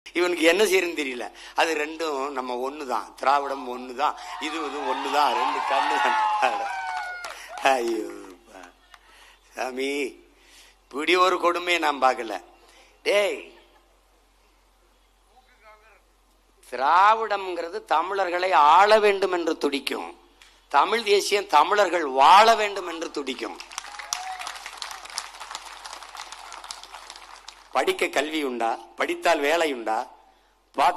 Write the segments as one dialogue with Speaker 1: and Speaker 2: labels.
Speaker 1: இவனுக்கு என்ன செய்யறதுன்னு தெரியல. அது ரெண்டும் நம்ம ஒண்ணுதான், திராவிடம் ஒண்ணுதான், இது ஒண்ணுதான், ரெண்டு கண்ணு தான். ஐயோ சாமி, இப்படி ஒரு கொடுமையை நான் பார்க்கல. டேய், திராவிடம்ங்கிறது தமிழர்களை ஆள வேண்டும் என்று துடிக்கும். தமிழ் தேசியம் தமிழர்கள் வாழ வேண்டும் என்று துடிக்கும். படிக்க கல்வி உண்டா? படித்தால் வேலை உண்டா?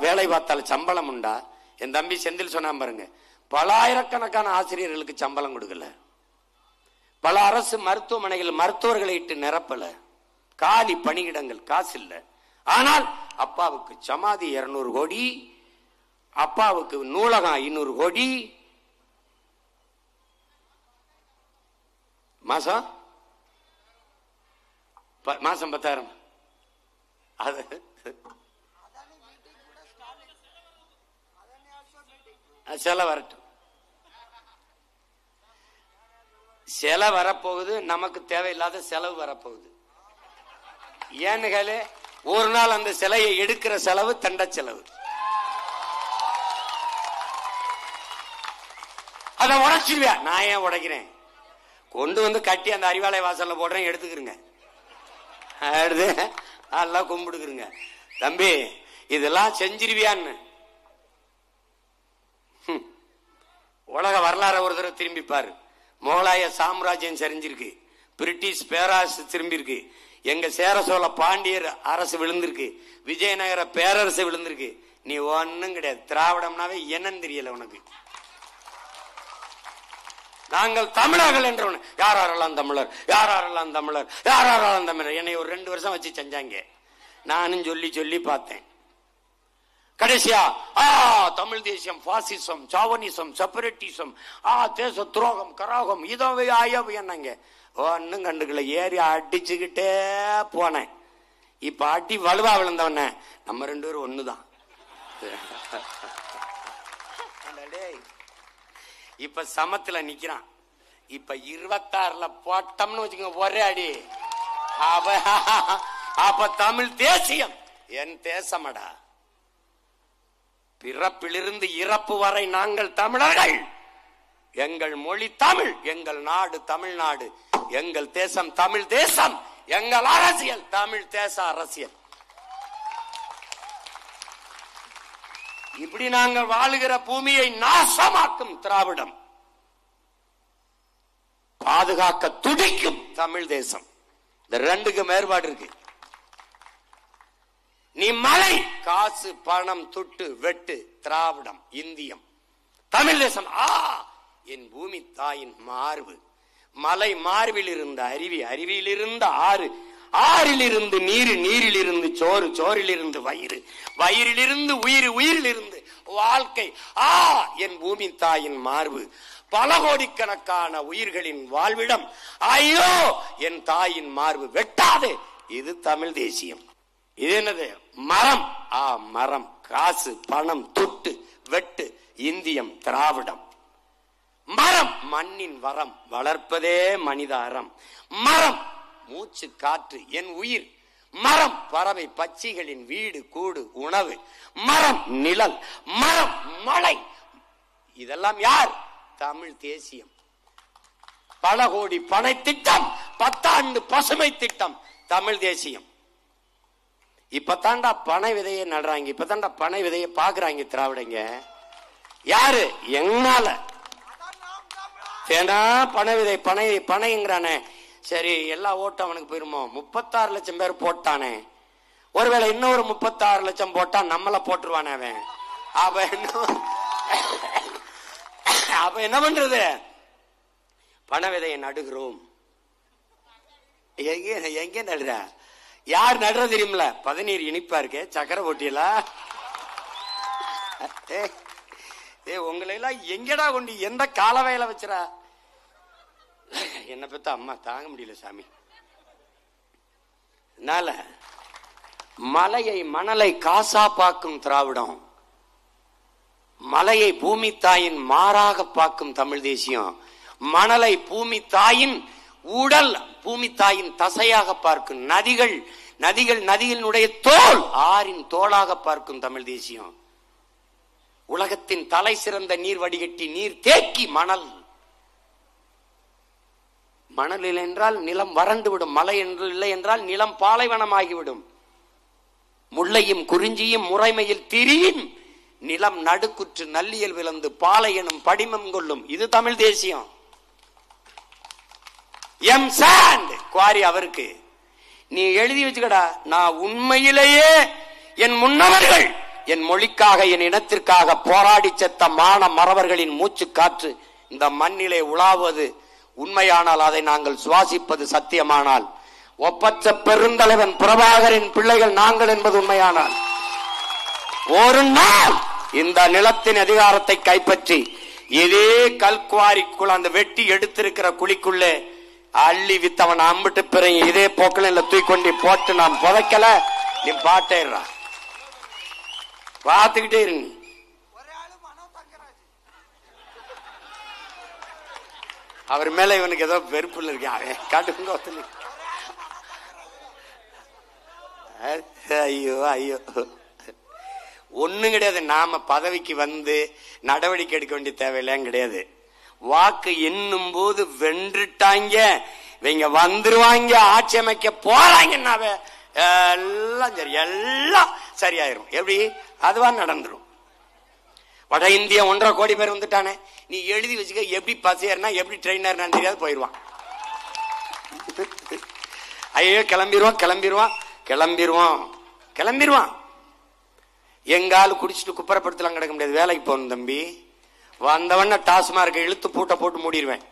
Speaker 1: வேலை பார்த்தால் சம்பளம் உண்டா? என் தம்பி செந்தில் சொன்னா பாருங்க, பல ஆயிரக்கணக்கான ஆசிரியர்களுக்கு சம்பளம் கொடுக்கல, பல அரசு மருத்துவமனைகள் மருத்துவர்களை இட்டு நிரப்பல, காலி பணியிடங்கள், காசு இல்ல. ஆனால் அப்பாவுக்கு சமாதி 200 கோடி, அப்பாவுக்கு நூலகம் 500 கோடி, மாசம் 10,000. அது செலவு வரட்டும், செலவு வரப்போகுது. நமக்கு தேவையில்லாத செலவு வரப்போகுது. ஏன்னு கேளு, ஒரு நாள் அந்த சிலையை எடுக்கிற செலவு தண்ட செலவு. அதை உடைச்சிருவியா? நான் ஏன் உடைக்கிறேன்? கொண்டு வந்து கட்டி அந்த அறிவாலய வாசல்ல போடுறேன், எடுத்துக்கிறேங்க, எல்லாம் கும்பிடுக்குறங்க. தம்பி, இதெல்லாம் செஞ்சிருவியான்னு உலக வரலாறு ஒரு தடவை திரும்பி பாரு. முகலாய சாம்ராஜ்யம் சரிஞ்சிருக்கு, பிரிட்டிஷ் பேரரசு திரும்பி இருக்கு, எங்க சேர சோழ பாண்டியர் அரசு விழுந்திருக்கு, விஜயநகர பேரரசு விழுந்திருக்கு. நீ ஒன்னும் கிடையாது. திராவிடம்னாவே என்னன்னு தெரியல உனக்கு. நாங்கள் தமிழர்கள் என்றவன், யாரெல்லாம் தமிழர், யாரெல்லாம் தமிழர், யாரெல்லாம் தமிழர். என்னை ஒரு 2 வருஷம் வச்சு செஞ்சாங்க. நானும் சொல்லி சொல்லி பார்த்தேன். கடைசியா தமிழ் தேசியம், பாசிசம், சாவனிசம், செப்பரேட்டிசம், தேச துரோகம், கராகம், இதோவை ஆயவை என்னங்க ஒன்னும் கண்டுக்கல. ஏறி அடிச்சுக்கிட்டே போனேன். இப்ப அடி வலுவா விழுந்தவன நம்ம 2 பேரும் ஒண்ணுதான். இப்ப சமத்துல நிக்கிறான். இப்ப 26ல போட்டோம்னு வச்சுக்கோங்க, ஒரே அடி. அப்ப தமிழ் தேசியம் என் தேசமடா. பிறப்பிலிருந்து இறப்பு வரை நாங்கள் தமிழர்கள். எங்கள் மொழி தமிழ், எங்கள் நாடு தமிழ்நாடு, எங்கள் தேசம் தமிழ் தேசம், எங்கள் அரசியல் தமிழ் தேச அரசியல். இப்படி நாங்கள் வாழுகிற பூமியை நாசமாக்கும் திராவிடம், பாதுகாக்க துடிக்கும் தமிழ் தேசம். இந்த 2க்கு மேற்பாடு இருக்கு. நீ மலை, காசு, பணம், துட்டு, வெட்டு, திராவிடம், இந்தியம், தமிழ் தேசம். என் பூமி தாயின் மார்பு, மலை மார்பில் இருந்த அருவி, அருவியில் இருந்த ஆறு, ஆறிலிருந்து நீர், நீரிலிருந்து சோறு, சோறிலிருந்து வயிறு, வயிறிலிருந்து உயிர், உயிரிலிருந்து வாழ்க்கை. என் பூமி தாயின் மார்பு, பல கோடிக்கணக்கான உயிர்களின் வாழ்விடம். ஐயோ என் தாயின் மார்பு, வெட்டாது. இது தமிழ் தேசியம். இது என்னது? மரம். மரம், காசு, பணம், துட்டு, வெட்டு, இந்தியம், திராவிடம். மரம் மண்ணின் வரம், வளர்ப்பதே மனித அறம். மரம் மூச்சு, காற்று, என் உயிர். மரம் பறவை பட்சிகளின் வீடு, கூடு, உணவு. மரம் நிழல், மரம் மழை. இதெல்லாம் யார்? தமிழ் தேசியம். பல கோடி பனை திட்டம், 10 ஆண்டு பசுமை திட்டம், தமிழ் தேசியம். இப்பதாண்டா பனை விதையை நடுறாங்க, இப்பதாண்டா பனை விதையை பாக்குறாங்க திராவிடங்க. யாரு? என்னால ஏன்னா பனை விதை, பனை பனைங்கிறானே. சரி, எல்லா ஓட்டும் அவனுக்கு போயிருமோ? 36 லட்சம் பேர் போட்டானே. ஒருவேளை இன்னொரு 36 லட்சம் போட்டா நம்மள போட்டுருவானே அவன். அப்ப என்ன பண்றது? பனை விதையை நடுகிறோம். எங்க நடுற? யார் நடுற தெரியுமில்ல? பதநீர் இனிப்பா இருக்கு, சக்கரை போட்டியல. உங்களை எல்லாம் எங்கடா கொண்டு எந்த கால வயல வச்சுற? என்ன பத்த அம்மா தாங்க முடியல சாமி. மலையை மணலை காசா பார்க்கும் திராவிடம், மலையை பூமி தாயின் மாறாக பார்க்கும் தமிழ் தேசியம், மணலை பூமி தாயின் உடல், பூமி தாயின் தசையாக பார்க்கும். நதிகள் நதிகள் நதியினுடைய தோல் ஆறின் தோளாக பார்க்கும் தமிழ் தேசியம். உலகத்தின் தலை சிறந்த நீர் வடிகட்டி நீர் தேக்கி மணல். மணல் இல்லை என்றால் நிலம் வறண்டு விடும். மழை என்று இல்லை என்றால் நிலம் பாலைவனமாகிவிடும். முல்லையும் குறிஞ்சியும் முறைமையில் திரியும் நிலம் நடுக்குற்று நல்லியல் விளந்து பாலை எனும் படிமம் கொள்ளும். இது தமிழ் தேசியம். எம் சாண்ட் குவாரி அவருக்கு. நீ எழுதி வச்சுக்கடா, நான் உண்மையிலேயே என் முன்னவர்கள் என் மொழிக்காக என் இனத்திற்காக போராடி செத்த மான மறவர்களின் மூச்சு காற்று இந்த மண்ணிலே உலாவது உண்மையானால், அதை நாங்கள் சுவாசிப்பது சத்தியமானால், ஒப்பற்ற பெருந்தலைவன் பிரபாகரின் பிள்ளைகள் நாங்கள் என்பது உண்மையானால், ஒரு நாள் இந்த நிலத்தின் அதிகாரத்தை கைப்பற்றி இதே கல்குவாரிக்குள் அந்த வெட்டி எடுத்திருக்கிற குழிக்குள்ளே அள்ளி வித்தவன் அம்பிட்டு பிறகு இதே போக்கில் இல்ல தூக்கொண்டி போட்டு நாம் புதைக்கல. நீ பாட்டேறா பார்த்துக்கிட்டே இருங்க. அவர் மேல இவனுக்கு ஏதோ வெறுப்புல இருக்கான். காட்டுங்க. ஐயோ ஐயோ, ஒண்ணும் கிடையாது. நாம பதவிக்கு வந்து நடவடிக்கை எடுக்க வேண்டிய தேவையில்லாம் கிடையாது. வாக்கு எண்ணும் போது வென்றுட்டாங்க, இவங்க வந்துருவாங்க, ஆட்சி அமைக்க போறாங்கன்னாவே எல்லாம் சரி, எல்லாம் சரியாயிரும். எப்படி அதுவா நடந்துரும். வட இந்தியா 1.5 கோடி பேர் வந்துட்டானே, நீ எழுதி வச்சுக்க. எப்படி பஸ் ஏறினா எப்படி ட்ரெயின் ஏறினா தெரியாது, போயிடுவான். ஐயோ கிளம்பிடுவான் கிளம்பிடுவான் கிளம்பிடுவான் கிளம்பிடுவான். எங்காலும் குடிச்சிட்டு குப்பரப்படுத்தலாம் கிடக்க முடியாது. வேலைக்கு போகணும் தம்பி. வந்தவன டாஸ்மார்க் இழுத்து பூட்ட போட்டு மூடிடுவேன்.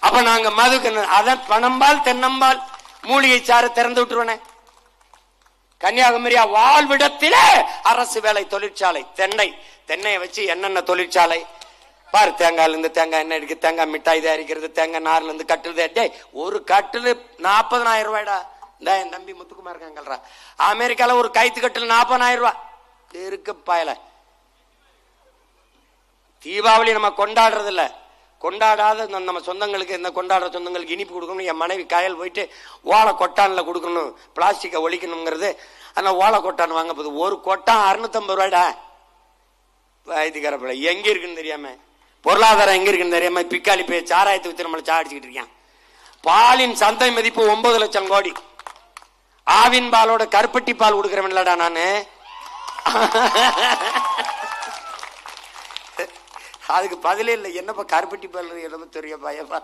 Speaker 1: அப்ப நாங்க மதுக்கு அதான் பணம்பால் தென்னம்பால் மூலிகை சாறு திறந்து விட்டுருவேனே. கன்னியாகுமரியா வாழ்விடத்திலே அரசு வேலை தொழிற்சாலை தென்னையை வச்சு என்னென்ன தொழிற்சாலை பாரு. தேங்காயில இருந்து தேங்காய் எண்ணெய் இருக்கு, தேங்காய் மிட்டாய் தயாரிக்கிறது, தேங்காய் நார்ல இருந்து கட்டுறது. ஒரு கட்டுல 40,000 ரூபாய்டா. இந்த என் தம்பி முத்துக்குமார் இருக்காங்கல்றா, அமெரிக்கால ஒரு கைத்து கட்டுல 40,000 ரூபாய் இருக்கு பாயல. தீபாவளி நம்ம கொண்டாடுறது இல்ல, கொண்டாடாத நம்ம சொந்தங்களுக்கு, இந்த கொண்டாடுற சொந்தங்களுக்கு இனிப்பு கொடுக்கணும். என் மனைவி காயல் போயிட்டு ஓலை கொட்டான்ல கொடுக்கணும், பிளாஸ்டிக்கை ஒழிக்கணுங்கிறது. ஆனா ஓலை கொட்டான் வாங்க போகுது. ஒரு கொட்டான் 650 ரூபாய்டா. வயதுக்காரப்பட எங்க இருக்குன்னு தெரியாம, பொருளாதாரம் எங்க இருக்குன்னு தெரியாம பிக்காளி போய் சாராயத்தை வச்சு நம்மளை சாடிச்சுக்கிட்டு இருக்கான். பாலின் சந்தை மதிப்பு 9 லட்சம் கோடி. ஆவின் பாலோட கருப்பட்டி பால் கொடுக்கறவன் இல்லடா நானு. அதுக்கு பதிலே இல்லை. என்னப்பா கருப்பட்டி பால் எவ்வளவு தெரிய பயப்பா.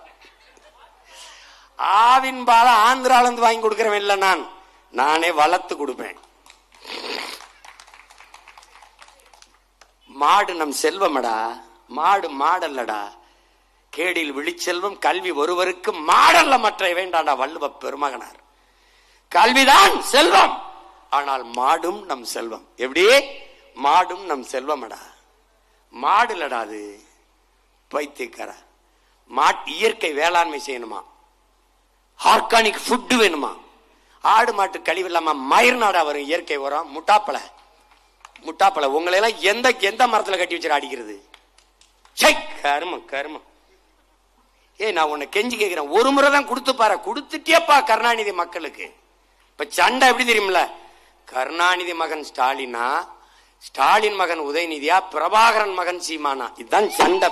Speaker 1: ஆவின் பால ஆந்திரால இருந்து வாங்கி கொடுக்கறவன் இல்ல, நானே வளர்த்து கொடுப்பேன். மாடு நம் செல்வமடா, மாடு மாடல்லடா. கேடில் விழிச்செல்வம் கல்வி ஒருவருக்கு மாடல்ல மற்ற வேண்டாண்டா வள்ளுவ பெருமகனார். கல்விதான் செல்வம், ஆனால் மாடும் நம் செல்வம். எப்படி மாடும் நம் செல்வமடா. மாடுலடா அது பைத்தியக்கார. இயற்கை வேளாண்மை செய்யணுமா, ஆர்கானிக் ஃபுட் வேணுமா, ஆடு மாட்டு கழிவு இல்லாம மயிர் நாடா வரும் இயற்கை உரம். முட்டாப்பழ உங்களை எல்லாம் எந்த மரத்துல கட்டி வச்சு அடிக்கிறது? கருமம் கருமம். நான் உன்னை கெஞ்சி கேட்கிறேன், ஒரு முறை தான் கொடுத்து பாரு. கொடுத்துட்டியப்பா கருணாநிதி மக்களுக்கு. இப்ப சண்டை எப்படி தெரியுமில்ல, கருணாநிதி மகன் ஸ்டாலினா, ஸ்டாலின் மகன் உதயநிதியா, பிரபாகரன் மகன் சீமானா, இதுதான் சண்டை.